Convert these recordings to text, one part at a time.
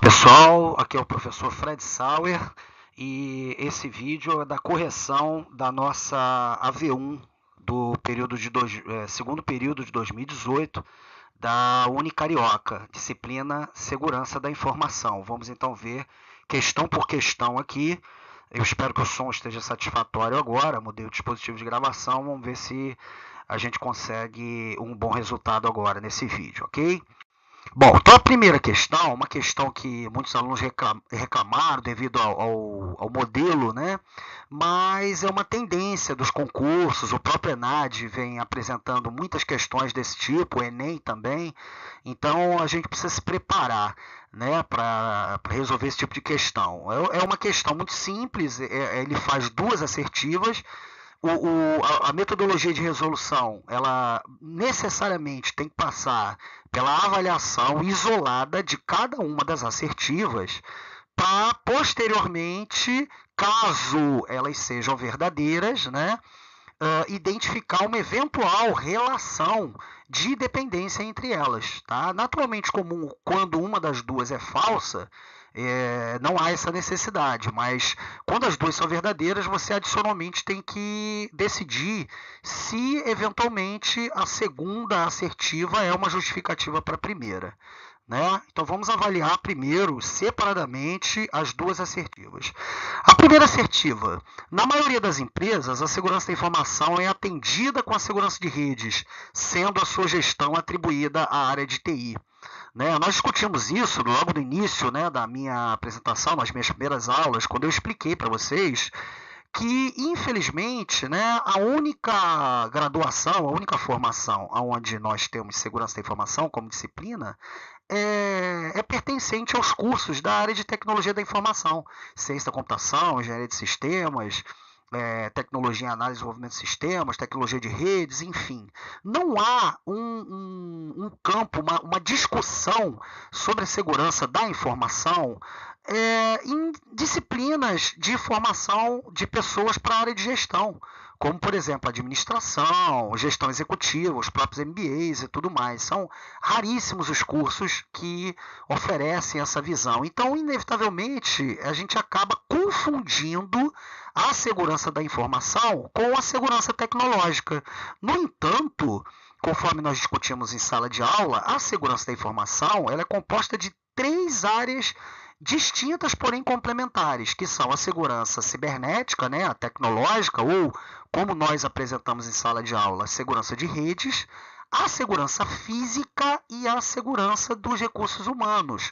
Pessoal, aqui é o professor Fred Sauer e esse vídeo é da correção da nossa AV1 do segundo período de 2018 da Unicarioca, disciplina Segurança da Informação. Vamos então ver questão por questão aqui. Eu espero que o som esteja satisfatório agora. Mudei o dispositivo de gravação, vamos ver se a gente consegue um bom resultado agora nesse vídeo, ok? Bom, então a primeira questão, uma questão que muitos alunos reclamaram devido ao modelo, né? Mas é uma tendência dos concursos, o próprio ENAD vem apresentando muitas questões desse tipo, o Enem também, então a gente precisa se preparar, né, para resolver esse tipo de questão. É uma questão muito simples, ele faz duas assertivas. A metodologia de resolução, ela necessariamente tem que passar pela avaliação isolada de cada uma das assertivas para, posteriormente, caso elas sejam verdadeiras, né, identificar uma eventual relação de dependência entre elas. Tá? Naturalmente, comum, quando uma das duas é falsa, não há essa necessidade, mas quando as duas são verdadeiras, você adicionalmente tem que decidir se eventualmente a segunda assertiva é uma justificativa para a primeira. Né? Então vamos avaliar primeiro, separadamente, as duas assertivas. A primeira assertiva. Na maioria das empresas, a segurança da informação é atendida com a segurança de redes, sendo a sua gestão atribuída à área de TI. Né? Nós discutimos isso logo no início, né, da minha apresentação, nas minhas primeiras aulas, quando eu expliquei para vocês que, infelizmente, né, a única graduação, a única formação onde nós temos segurança da informação como disciplina é pertencente aos cursos da área de tecnologia da informação, ciência da computação, engenharia de sistemas, tecnologia em análise e desenvolvimento de sistemas, tecnologia de redes, enfim. Não há um campo, uma discussão sobre a segurança da informação em disciplinas de formação de pessoas para a área de gestão, como, por exemplo, administração, gestão executiva, os próprios MBAs e tudo mais. São raríssimos os cursos que oferecem essa visão. Então, inevitavelmente, a gente acaba confundindo a segurança da informação com a segurança tecnológica. No entanto, conforme nós discutimos em sala de aula, a segurança da informação ela é composta de três áreas distintas, porém complementares, que são a segurança cibernética, né, a tecnológica, ou, como nós apresentamos em sala de aula, a segurança de redes, a segurança física e a segurança dos recursos humanos.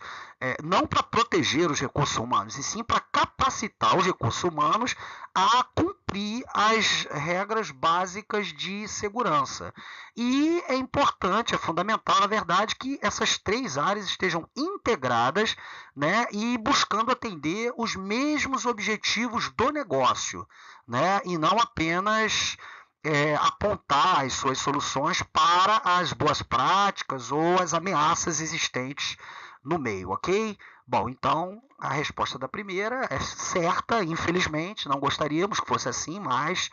Não para proteger os recursos humanos, e sim para capacitar os recursos humanos a cumprir as regras básicas de segurança. E é importante, é fundamental, na verdade, que essas três áreas estejam integradas, né, e buscando atender os mesmos objetivos do negócio, né, e não apenas apontar as suas soluções para as boas práticas ou as ameaças existentes no meio, ok? Bom, então a resposta da primeira é certa, infelizmente, não gostaríamos que fosse assim, mas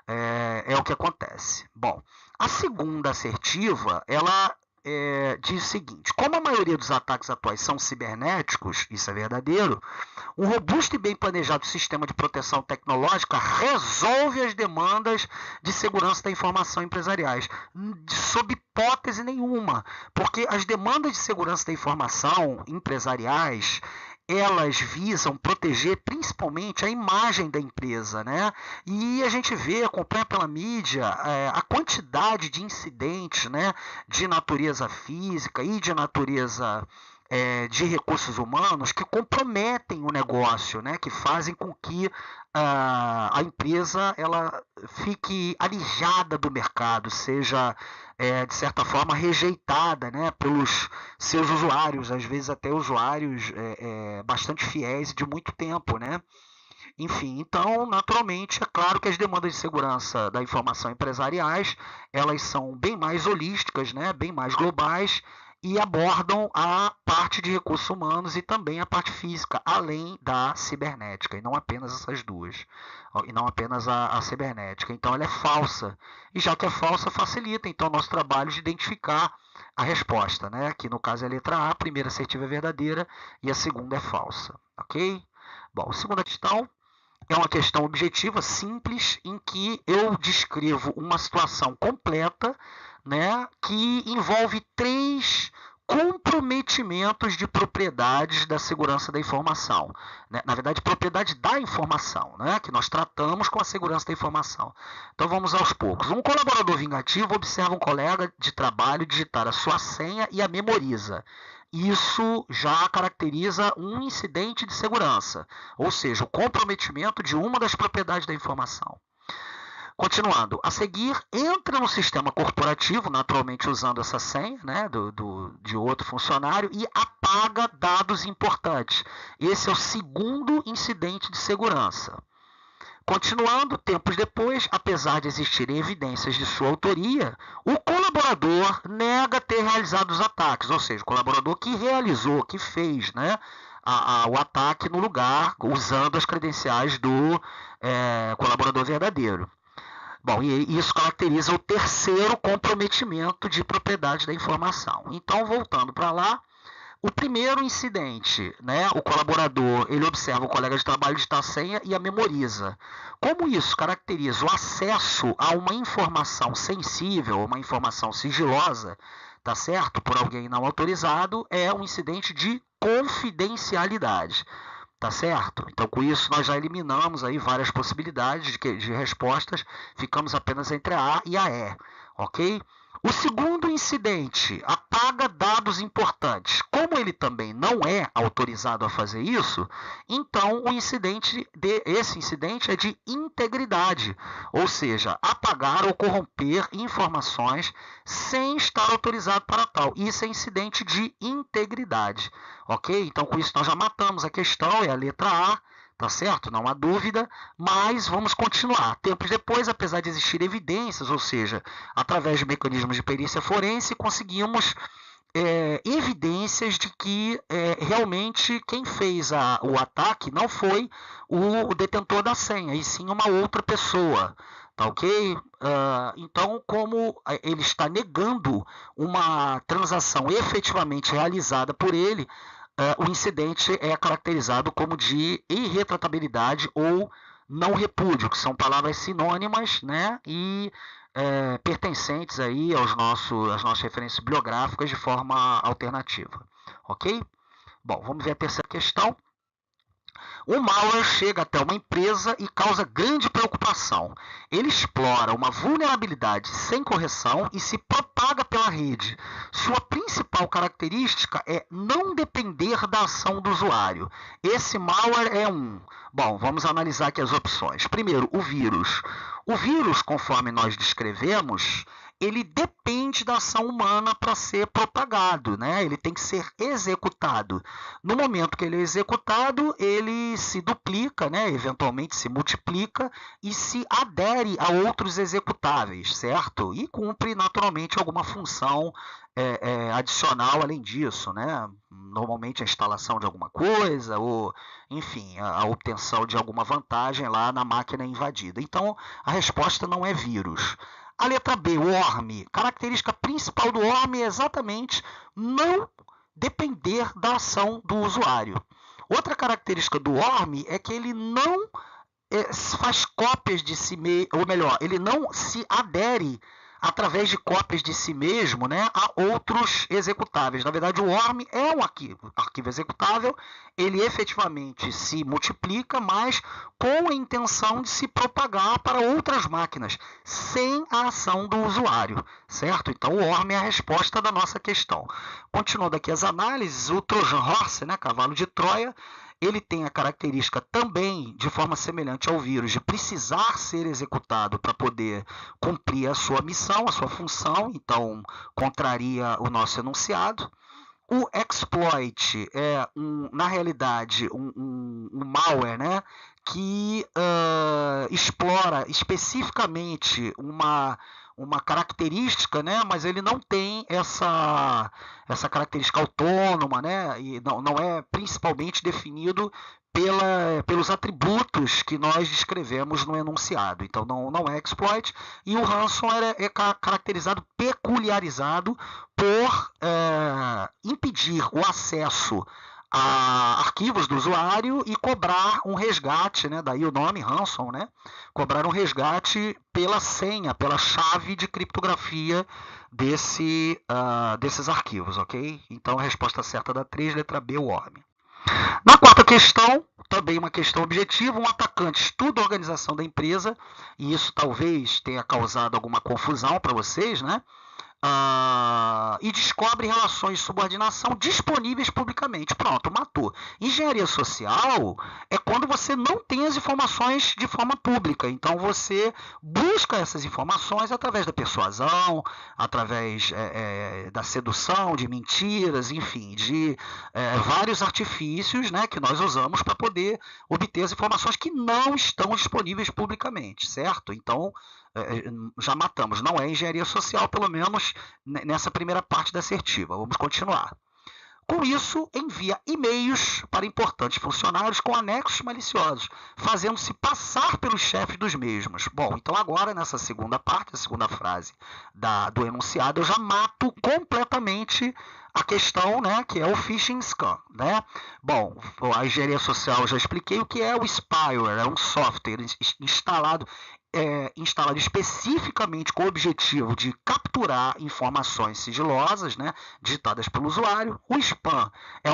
é o que acontece. Bom, a segunda assertiva, ela diz o seguinte: como a maioria dos ataques atuais são cibernéticos, isso é verdadeiro, um robusto e bem planejado sistema de proteção tecnológica resolve as demandas de segurança da informação empresariais, sob hipótese nenhuma, porque as demandas de segurança da informação empresariais elas visam proteger principalmente a imagem da empresa, né? E a gente vê, acompanha pela mídia a quantidade de incidentes, né, de natureza física e de natureza de recursos humanos que comprometem o negócio, né, que fazem com que a empresa ela fique alijada do mercado, seja de certa forma rejeitada, né, pelos seus usuários, às vezes até usuários bastante fiéis de muito tempo, né? Enfim, então, naturalmente, é claro que as demandas de segurança da informação empresariais, elas são bem mais holísticas, né, bem mais globais, e abordam a parte de recursos humanos e também a parte física, além da cibernética, e não apenas essas duas, e não apenas a cibernética. Então ela é falsa, e já que é falsa, facilita então o nosso trabalho de identificar a resposta, né? Que no caso é a letra A, a primeira assertiva é verdadeira e a segunda é falsa, ok? Bom, a segunda questão é uma questão objetiva, simples, em que eu descrevo uma situação completa, né, que envolve três comprometimentos de propriedades da segurança da informação. Né? Na verdade, propriedade da informação, né, que nós tratamos com a segurança da informação. Então vamos aos poucos. Um colaborador vingativo observa um colega de trabalho digitar a sua senha e a memoriza. Isso já caracteriza um incidente de segurança, ou seja, o comprometimento de uma das propriedades da informação. Continuando, a seguir, entra no sistema corporativo, naturalmente usando essa senha, né, de outro funcionário, e apaga dados importantes. Esse é o segundo incidente de segurança. Continuando, tempos depois, apesar de existirem evidências de sua autoria, o colaborador nega ter realizado os ataques, ou seja, o colaborador que realizou, que fez, né, o ataque no lugar, usando as credenciais do colaborador verdadeiro. Bom, e isso caracteriza o terceiro comprometimento de propriedade da informação. Então, voltando para lá, o primeiro incidente, né, o colaborador, ele observa o colega de trabalho digitar a senha e a memoriza. Como isso caracteriza o acesso a uma informação sensível, uma informação sigilosa, tá certo? Por alguém não autorizado, é um incidente de confidencialidade. Tá certo? Então, com isso, nós já eliminamos aí várias possibilidades de respostas, ficamos apenas entre a A e a E, ok? O segundo incidente apaga dados importantes. Como ele também não é autorizado a fazer isso, então esse incidente é de integridade, ou seja, apagar ou corromper informações sem estar autorizado para tal. Isso é incidente de integridade, ok? Então, com isso, nós já matamos a questão, é a letra A. Tá certo? Não há dúvida, mas vamos continuar. Tempos depois, apesar de existir evidências, ou seja, através de mecanismos de perícia forense, conseguimos evidências de que realmente quem fez o ataque não foi o detentor da senha, e sim uma outra pessoa. Tá ok? Então, como ele está negando uma transação efetivamente realizada por ele, o incidente é caracterizado como de irretratabilidade ou não repúdio, que são palavras sinônimas, né, e pertencentes aí às nossas referências bibliográficas de forma alternativa. Ok? Bom, vamos ver a terceira questão. O malware chega até uma empresa e causa grande preocupação. Ele explora uma vulnerabilidade sem correção e se propaga pela rede. Sua principal característica é não depender da ação do usuário. Esse malware é Bom, vamos analisar aqui as opções. Primeiro, o vírus. O vírus, conforme nós descrevemos, ele depende da ação humana para ser propagado, né? Ele tem que ser executado. No momento que ele é executado, ele se duplica, né? Eventualmente se multiplica e se adere a outros executáveis, certo? E cumpre naturalmente alguma função adicional além disso, né? Normalmente a instalação de alguma coisa ou, enfim, a obtenção de alguma vantagem lá na máquina invadida. Então, a resposta não é vírus. A letra B, o worm. Característica principal do worm é exatamente não depender da ação do usuário. Outra característica do worm é que ele não faz cópias de si mesmo, ou melhor, ele não se adere através de cópias de si mesmo, né, a outros executáveis. Na verdade, o worm é um arquivo executável, ele efetivamente se multiplica, mas com a intenção de se propagar para outras máquinas, sem a ação do usuário, certo? Então, o worm é a resposta da nossa questão. Continuando aqui as análises, o Trojan Horse, né, cavalo de Troia, ele tem a característica também, de forma semelhante ao vírus, de precisar ser executado para poder cumprir a sua missão, a sua função, então contraria o nosso enunciado. O exploit é, na realidade, um malware, né, que explora especificamente uma característica, né? Mas ele não tem essa característica autônoma, né? E não é principalmente definido pelos atributos que nós descrevemos no enunciado. Então não é exploit, e o ransomware é caracterizado, peculiarizado por impedir o acesso a arquivos do usuário e cobrar um resgate, né? Daí o nome ransom, né? Cobrar um resgate pela senha, pela chave de criptografia desses arquivos, ok? Então a resposta certa da 3, letra B, o ORM. Na quarta questão, também uma questão objetiva, um atacante estuda a organização da empresa, e isso talvez tenha causado alguma confusão para vocês, né? E descobre relações de subordinação disponíveis publicamente. Pronto, matou. Engenharia social é quando você não tem as informações de forma pública. Então você busca essas informações através da persuasão, através da sedução, de mentiras, enfim, de vários artifícios, né, que nós usamos para poder obter as informações que não estão disponíveis publicamente, certo? Então já matamos. Não é engenharia social, pelo menos nessa primeira parte da assertiva. Vamos continuar. Com isso, envia e-mails para importantes funcionários com anexos maliciosos, fazendo-se passar pelos chefes dos mesmos. Bom, então agora, nessa segunda parte, a segunda frase do enunciado, eu já mato completamente a questão, né, que é o phishing scam, né? Bom, a engenharia social eu já expliquei o que é o spyware, é um software instalado especificamente com o objetivo de capturar informações sigilosas, né, digitadas pelo usuário. O spam é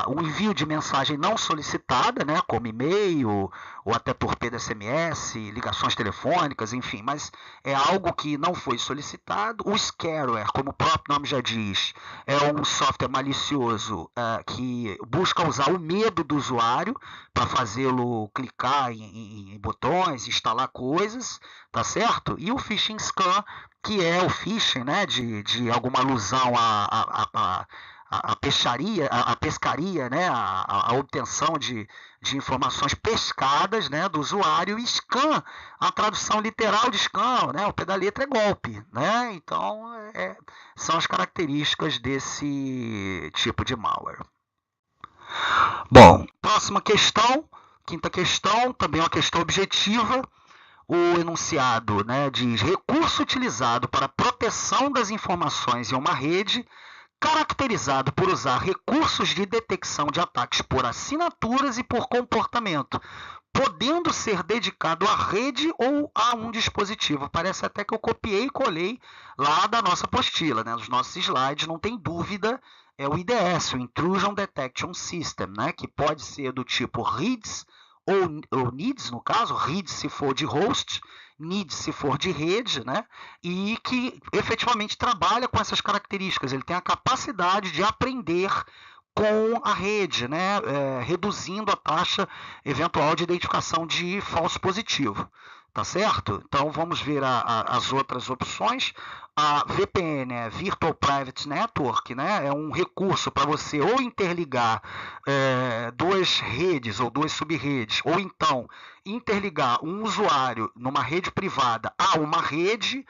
um envio de mensagem não solicitada, né, como e-mail ou até torpedo SMS, ligações telefônicas, enfim, mas é algo que não foi solicitado. O scareware, como o próprio nome já diz, é um software malicioso que busca usar o medo do usuário para fazê-lo clicar em botões, instalar coisas, tá certo? E o phishing scam, que é o phishing, né, de alguma alusão à pescaria, né, a obtenção de informações pescadas, né, do usuário. E scam, a tradução literal de scam, né, ao pé da letra, é golpe, né? Então são as características desse tipo de malware. Bom, próxima questão, quinta questão, também uma questão objetiva. O enunciado, né, diz: recurso utilizado para proteção das informações em uma rede, caracterizado por usar recursos de detecção de ataques por assinaturas e por comportamento, podendo ser dedicado à rede ou a um dispositivo. Parece até que eu copiei e colei lá da nossa apostila, né, dos nossos slides, não tem dúvida. É o IDS, o Intrusion Detection System, né, que pode ser do tipo RIDS ou NIDS, no caso, RIDS se for de host, NIDS se for de rede, né, e que efetivamente trabalha com essas características. Ele tem a capacidade de aprender com a rede, né, reduzindo a taxa eventual de identificação de falso positivo. Tá certo? Então vamos ver as outras opções. A VPN é Virtual Private Network, né? É um recurso para você ou interligar duas redes ou duas subredes, ou então interligar um usuário numa rede privada a uma rede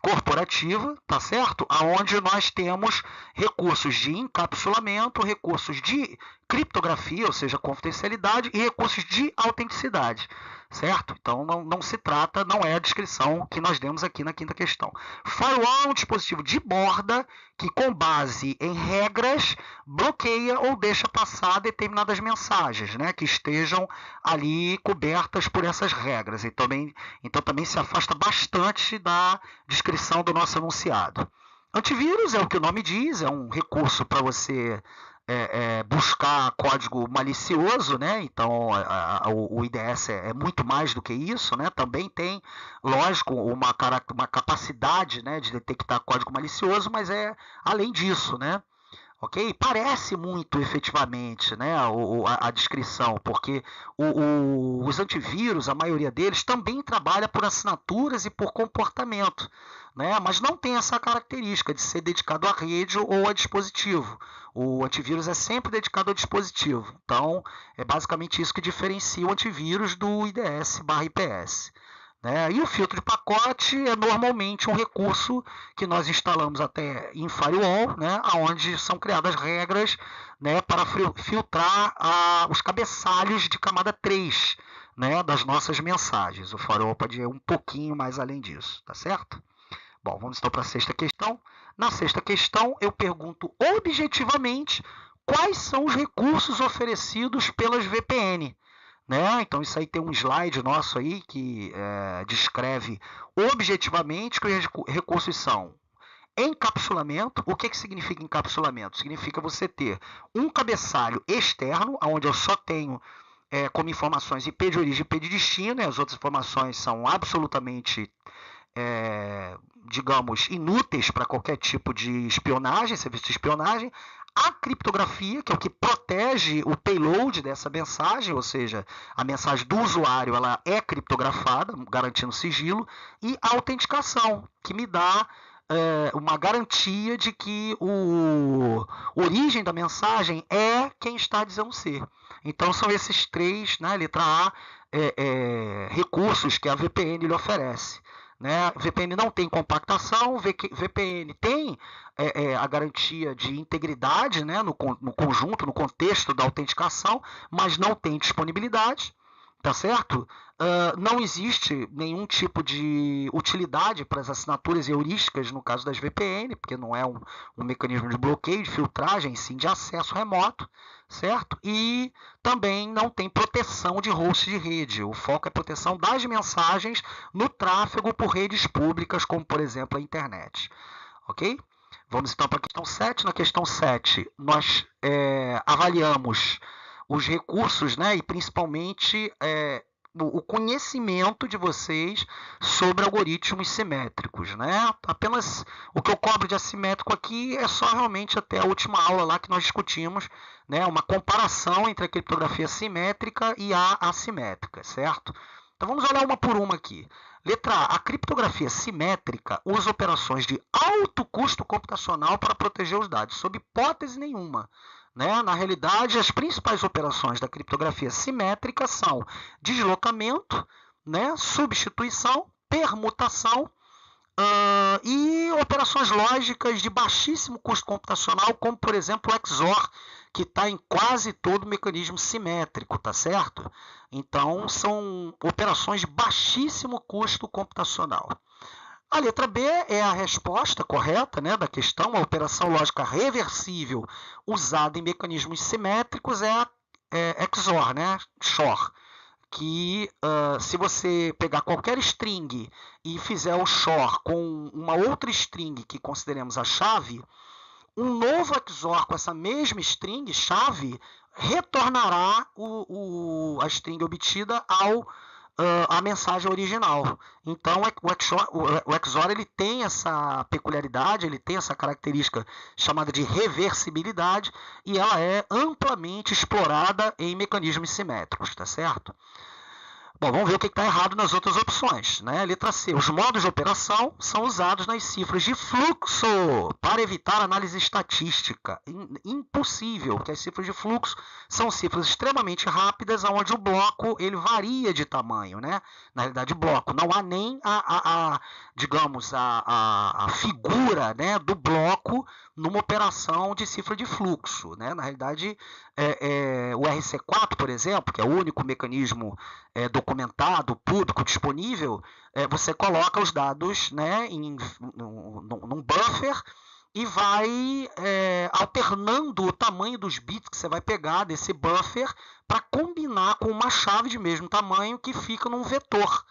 corporativa, tá certo? Aonde nós temos recursos de encapsulamento, recursos de criptografia, ou seja, confidencialidade, e recursos de autenticidade, certo? Então não se trata, não é a descrição que nós demos aqui na quinta questão. Firewall é um dispositivo de borda que, com base em regras, bloqueia ou deixa passar determinadas mensagens, né, que estejam ali cobertas por essas regras. Então também se afasta bastante da descrição do nosso enunciado. Antivírus é o que o nome diz, é um recurso para você buscar código malicioso, né? Então o IDS é muito mais do que isso, né? Também tem, lógico, uma capacidade, né, de detectar código malicioso, mas é além disso, né? Ok? Parece muito efetivamente, né, a descrição, porque os antivírus, a maioria deles, também trabalha por assinaturas e por comportamento, né, mas não tem essa característica de ser dedicado à rede ou a dispositivo. O antivírus é sempre dedicado ao dispositivo. Então, é basicamente isso que diferencia o antivírus do IDS/IPS. né? E o filtro de pacote é normalmente um recurso que nós instalamos até em firewall, né? Onde são criadas regras, né, para filtrar os cabeçalhos de camada 3, né, das nossas mensagens. O firewall pode ir um pouquinho mais além disso, tá certo? Bom, vamos então para a sexta questão. Na sexta questão, eu pergunto objetivamente quais são os recursos oferecidos pelas VPN. Né? Então, isso aí tem um slide nosso aí que descreve objetivamente que os recursos são encapsulamento. O que significa encapsulamento? Significa você ter um cabeçalho externo, onde eu só tenho como informações IP de origem e IP de destino, e as outras informações são absolutamente digamos, inúteis para qualquer tipo de espionagem, serviço de espionagem. A criptografia, que é o que protege o payload dessa mensagem, ou seja, a mensagem do usuário ela é criptografada, garantindo sigilo, e a autenticação, que me dá uma garantia de que a origem da mensagem é quem está dizendo ser. Então são esses três, né, letra A, recursos que a VPN lhe oferece. Né? VPN não tem compactação, VPN tem a garantia de integridade, né, no conjunto, no contexto da autenticação, mas não tem disponibilidade, tá certo? Não existe nenhum tipo de utilidade para as assinaturas heurísticas no caso das VPN, porque não é um mecanismo de bloqueio, de filtragem, sim de acesso remoto, certo? E também não tem proteção de host de rede. O foco é proteção das mensagens no tráfego por redes públicas, como por exemplo a internet. Ok? Vamos então para a questão 7. Na questão 7, nós avaliamos os recursos, né, e principalmente o conhecimento de vocês sobre algoritmos simétricos, né? Apenas o que eu cobro de assimétrico aqui é só realmente até a última aula lá que nós discutimos, né, uma comparação entre a criptografia simétrica e a assimétrica, certo? Então vamos olhar uma por uma aqui. Letra A. A criptografia simétrica usa operações de alto custo computacional para proteger os dados, sob hipótese nenhuma. Né? Na realidade, as principais operações da criptografia simétrica são deslocamento, né? Substituição, permutação e operações lógicas de baixíssimo custo computacional, como por exemplo o XOR, que está em quase todo o mecanismo simétrico, tá certo? Então, são operações de baixíssimo custo computacional. A letra B é a resposta correta, né, da questão. A operação lógica reversível usada em mecanismos simétricos é a XOR, né, XOR, que se você pegar qualquer string e fizer o XOR com uma outra string que consideremos a chave, um novo XOR com essa mesma string, chave, retornará a string obtida a mensagem original. Então, o XOR ele tem essa peculiaridade, ele tem essa característica chamada de reversibilidade, e ela é amplamente explorada em mecanismos simétricos, tá certo? Bom, vamos ver o que está errado nas outras opções. Né? Letra C. Os modos de operação são usados nas cifras de fluxo para evitar análise estatística. Impossível, porque as cifras de fluxo são cifras extremamente rápidas, onde o bloco ele varia de tamanho. Né? Na realidade, bloco. Não há nem digamos, a figura, né, do bloco numa operação de cifra de fluxo. Né? Na realidade, o RC4, por exemplo, que é o único mecanismo documentado, público, disponível, você coloca os dados, né, num buffer e vai alternando o tamanho dos bits que você vai pegar desse buffer para combinar com uma chave de mesmo tamanho que fica num vetor,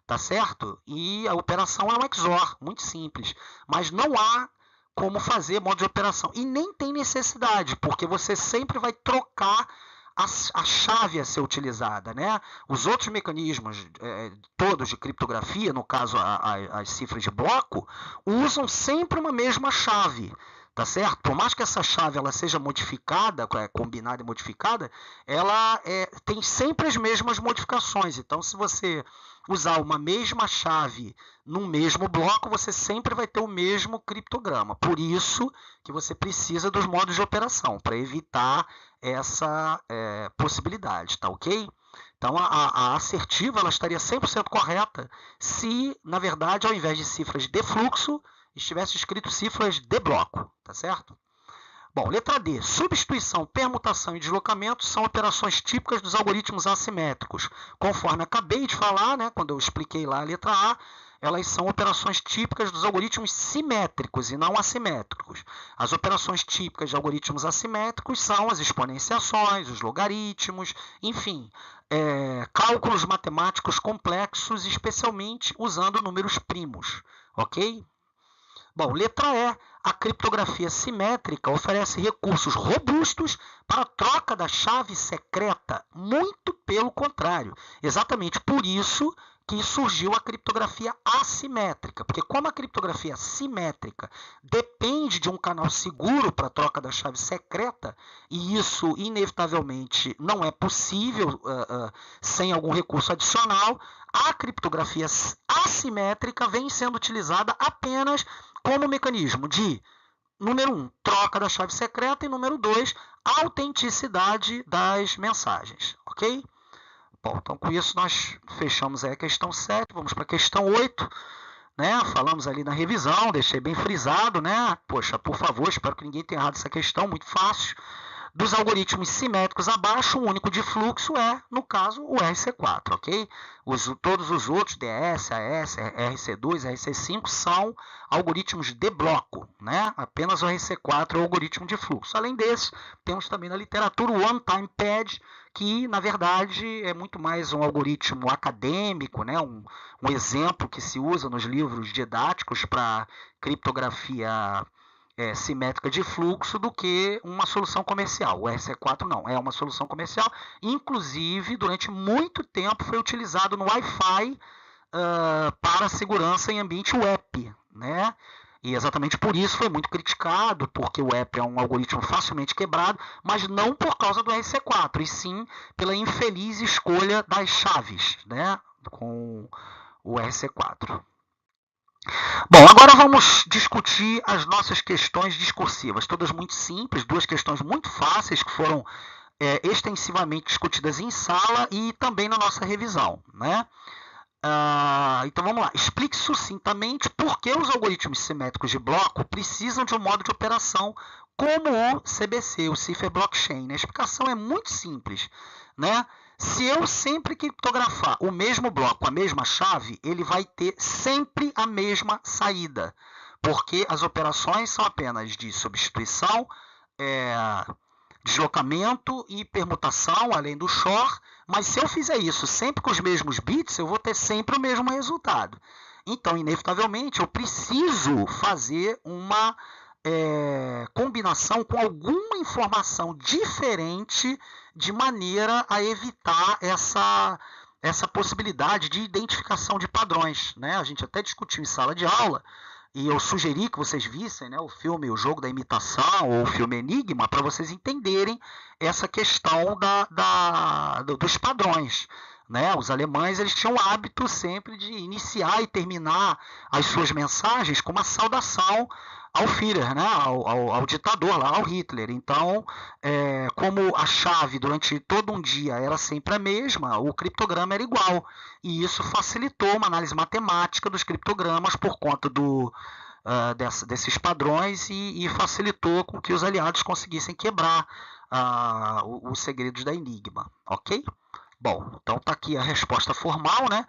tá certo? E a operação é um XOR, muito simples, mas não há como fazer modo de operação. E nem tem necessidade, porque você sempre vai trocar a chave a ser utilizada. Né? Os outros mecanismos todos de criptografia, no caso as cifras de bloco, usam sempre uma mesma chave. Tá certo? Por mais que essa chave ela seja modificada, combinada e modificada, ela tem sempre as mesmas modificações. Então, se você usar uma mesma chave num mesmo bloco, você sempre vai ter o mesmo criptograma. Por isso que você precisa dos modos de operação, para evitar essa possibilidade, tá ok? Então, a assertiva ela estaria 100% correta se, na verdade, ao invés de cifras de fluxo, estivesse escrito cifras de bloco, tá certo? Bom, letra D. Substituição, permutação e deslocamento são operações típicas dos algoritmos assimétricos. Conforme acabei de falar, né, quando eu expliquei lá a letra A, elas são operações típicas dos algoritmos simétricos e não assimétricos. As operações típicas de algoritmos assimétricos são as exponenciações, os logaritmos, enfim, cálculos matemáticos complexos, especialmente usando números primos, ok? Bom, letra E. A criptografia simétrica oferece recursos robustos para a troca da chave secreta, muito pelo contrário. Exatamente por isso que surgiu a criptografia assimétrica, porque como a criptografia simétrica depende de um canal seguro para a troca da chave secreta, e isso inevitavelmente não é possível sem algum recurso adicional, a criptografia assimétrica vem sendo utilizada apenas como mecanismo de, número 1, troca da chave secreta e, número 2, autenticidade das mensagens, ok? Bom, então com isso nós fechamos aí a questão 7, vamos para a questão 8, né? Falamos ali na revisão, deixei bem frisado, né? Poxa, por favor, espero que ninguém tenha errado essa questão, muito fácil. Dos algoritmos simétricos abaixo, o único de fluxo é, no caso, o RC4, ok? Todos os outros, DS, AS, RC2, RC5, são algoritmos de bloco, né? Apenas o RC4 é o algoritmo de fluxo. Além desse, temos também na literatura o one-time pad, que, na verdade, é muito mais um algoritmo acadêmico, né? Um exemplo que se usa nos livros didáticos para criptografia simétrica de fluxo do que uma solução comercial. O RC4 não, é uma solução comercial. Inclusive, durante muito tempo foi utilizado no Wi-Fi para segurança em ambiente web, né? E exatamente por isso foi muito criticado, porque o app é um algoritmo facilmente quebrado, mas não por causa do RC4, e sim pela infeliz escolha das chaves, né? Com o RC4. Bom, agora vamos discutir as nossas questões discursivas, todas muito simples, duas questões muito fáceis que foram extensivamente discutidas em sala e também na nossa revisão, né? Então vamos lá, explique sucintamente por que os algoritmos simétricos de bloco precisam de um modo de operação como o CBC, o Cipher Blockchain. A explicação é muito simples, né? Se eu sempre criptografar o mesmo bloco, a mesma chave, ele vai ter sempre a mesma saída, porque as operações são apenas de substituição, deslocamento e permutação, além do XOR, mas se eu fizer isso sempre com os mesmos bits, eu vou ter sempre o mesmo resultado. Então, inevitavelmente, eu preciso fazer uma combinação com alguma informação diferente de maneira a evitar essa possibilidade de identificação de padrões, né? A gente até discutiu em sala de aula, e eu sugeri que vocês vissem, né, o filme O Jogo da Imitação ou o filme Enigma, para vocês entenderem essa questão dos padrões, né? Os alemães eles tinham o hábito sempre de iniciar e terminar as suas mensagens com uma saudação ao Führer, né? ao ditador, lá, ao Hitler. Então, como a chave durante todo um dia era sempre a mesma, o criptograma era igual. E isso facilitou uma análise matemática dos criptogramas por conta desses padrões e facilitou com que os aliados conseguissem quebrar os segredos da Enigma. Ok? Bom, então está aqui a resposta formal, né?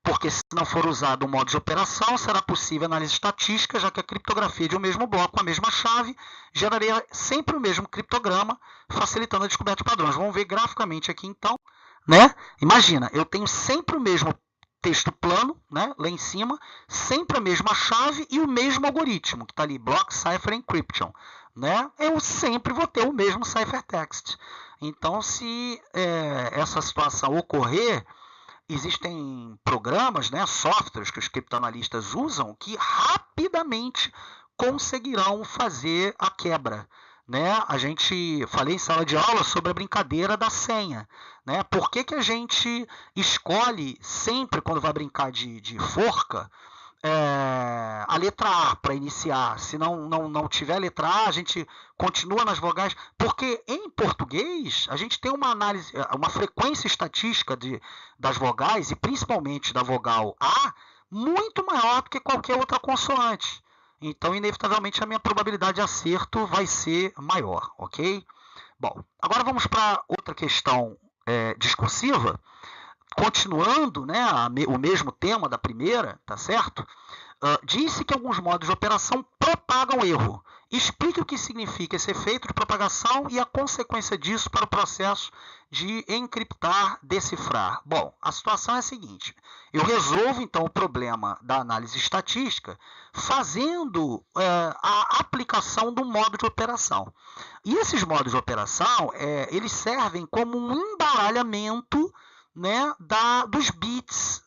Porque se não for usado um modo de operação, será possível análise estatística, já que a criptografia de um mesmo bloco com a mesma chave geraria sempre o mesmo criptograma, facilitando a descoberta de padrões. Vamos ver graficamente aqui então, né? Imagina, eu tenho sempre o mesmo texto plano, né, lá em cima, sempre a mesma chave e o mesmo algoritmo, que está ali, Block Cipher Encryption, né? Eu sempre vou ter o mesmo ciphertext. Então, se essa situação ocorrer, existem programas, né, softwares que os criptoanalistas usam que rapidamente conseguirão fazer a quebra, né? Falei em sala de aula sobre a brincadeira da senha, né? Por que a gente escolhe sempre, quando vai brincar de forca, a letra A para iniciar. Se não tiver a letra A, a gente continua nas vogais, porque em português a gente tem uma análise, uma frequência estatística das vogais, e principalmente da vogal A, muito maior do que qualquer outra consoante. Então, inevitavelmente, a minha probabilidade de acerto vai ser maior, ok? Bom, agora vamos para outra questão discursiva. Continuando, né, o mesmo tema da primeira, tá certo? Disse que alguns modos de operação propagam erro. Explique o que significa esse efeito de propagação e a consequência disso para o processo de encriptar, decifrar. Bom, a situação é a seguinte. Eu resolvo, então, o problema da análise estatística fazendo a aplicação do modo de operação. E esses modos de operação, eles servem como um embaralhamento, né, dos bits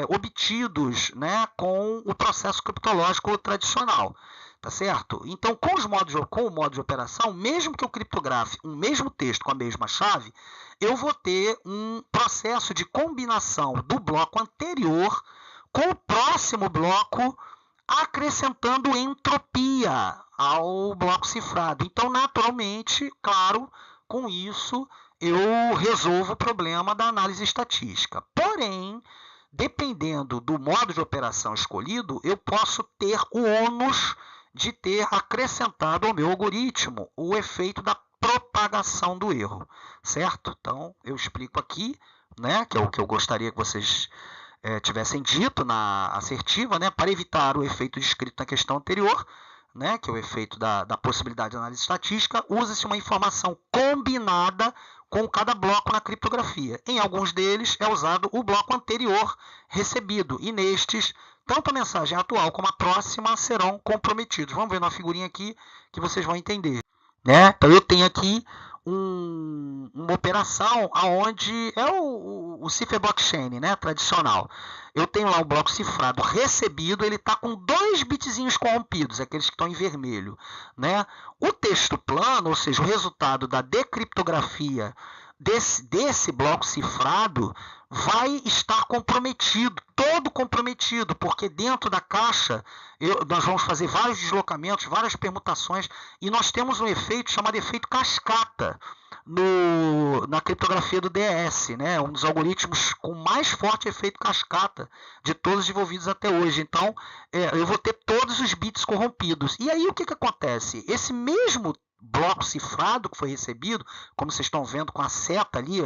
obtidos, né, com o processo criptológico tradicional. Tá certo? Então, com o modo de operação, mesmo que eu criptografe um mesmo texto com a mesma chave, eu vou ter um processo de combinação do bloco anterior com o próximo bloco, acrescentando entropia ao bloco cifrado. Então, naturalmente, claro, com isso eu resolvo o problema da análise estatística. Porém, dependendo do modo de operação escolhido, eu posso ter o ônus de ter acrescentado ao meu algoritmo o efeito da propagação do erro, certo? Então, eu explico aqui, né, que é o que eu gostaria que vocês tivessem dito na assertiva, né, para evitar o efeito descrito na questão anterior, né, que é o efeito da possibilidade de análise estatística, usa-se uma informação combinada com cada bloco na criptografia. Em alguns deles é usado o bloco anterior recebido, e nestes, tanto a mensagem atual como a próxima serão comprometidos. Vamos ver na figurinha aqui que vocês vão entender. Né? Então eu tenho aqui uma operação onde é o cipher blockchain, né, tradicional. Eu tenho lá o bloco cifrado recebido, ele está com 2 bitzinhos corrompidos, aqueles que estão em vermelho. Né? O texto plano, ou seja, o resultado da decriptografia desse bloco cifrado, vai estar comprometido, todo comprometido, porque dentro da caixa nós vamos fazer vários deslocamentos, várias permutações, e nós temos um efeito chamado efeito cascata na criptografia do DES, né? Um dos algoritmos com mais forte efeito cascata de todos desenvolvidos até hoje. Então, eu vou ter todos os bits corrompidos. E aí o que acontece? Esse mesmo bloco cifrado que foi recebido, como vocês estão vendo com a seta ali,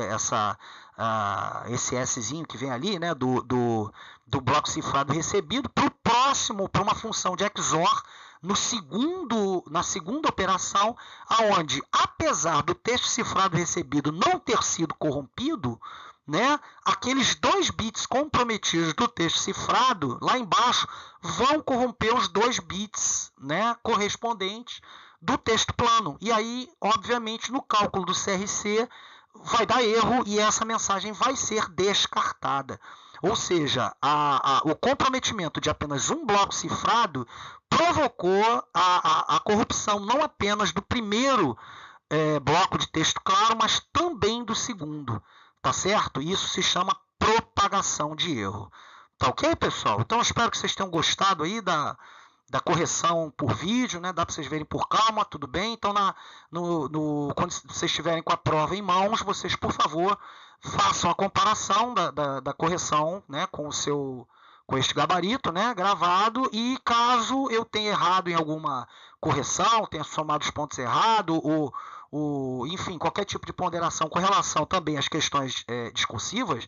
esse Szinho que vem ali, né, do bloco cifrado recebido, para uma função de XOR na segunda operação, aonde, apesar do texto cifrado recebido não ter sido corrompido, né, aqueles 2 bits comprometidos do texto cifrado, lá embaixo, vão corromper os 2 bits, né, correspondentes do texto plano. E aí, obviamente, no cálculo do CRC, vai dar erro e essa mensagem vai ser descartada. Ou seja, o comprometimento de apenas um bloco cifrado provocou a corrupção não apenas do primeiro bloco de texto claro, mas também do segundo. Tá certo? Isso se chama propagação de erro. Tá ok, pessoal? Então, eu espero que vocês tenham gostado aí da correção por vídeo, né? Dá para vocês verem por calma, tudo bem? Então, quando vocês estiverem com a prova em mãos, vocês, por favor, façam a comparação da correção, né, com este gabarito, né, gravado, e caso eu tenha errado em alguma correção, tenha somado os pontos errados, enfim, qualquer tipo de ponderação com relação também às questões discursivas,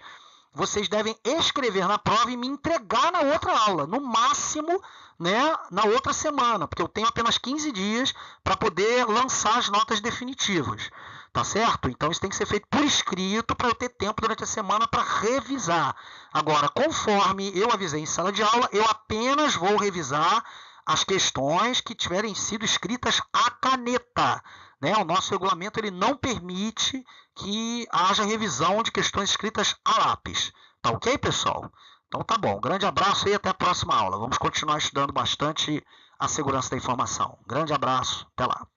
vocês devem escrever na prova e me entregar na outra aula, no máximo, né, na outra semana, porque eu tenho apenas 15 dias para poder lançar as notas definitivas, tá certo? Então isso tem que ser feito por escrito para eu ter tempo durante a semana para revisar. Agora, conforme eu avisei em sala de aula, eu apenas vou revisar as questões que tiverem sido escritas à caneta. Né? O nosso regulamento ele não permite que haja revisão de questões escritas a lápis. Tá ok, pessoal? Então tá bom. Grande abraço e até a próxima aula. Vamos continuar estudando bastante a segurança da informação. Grande abraço. Até lá.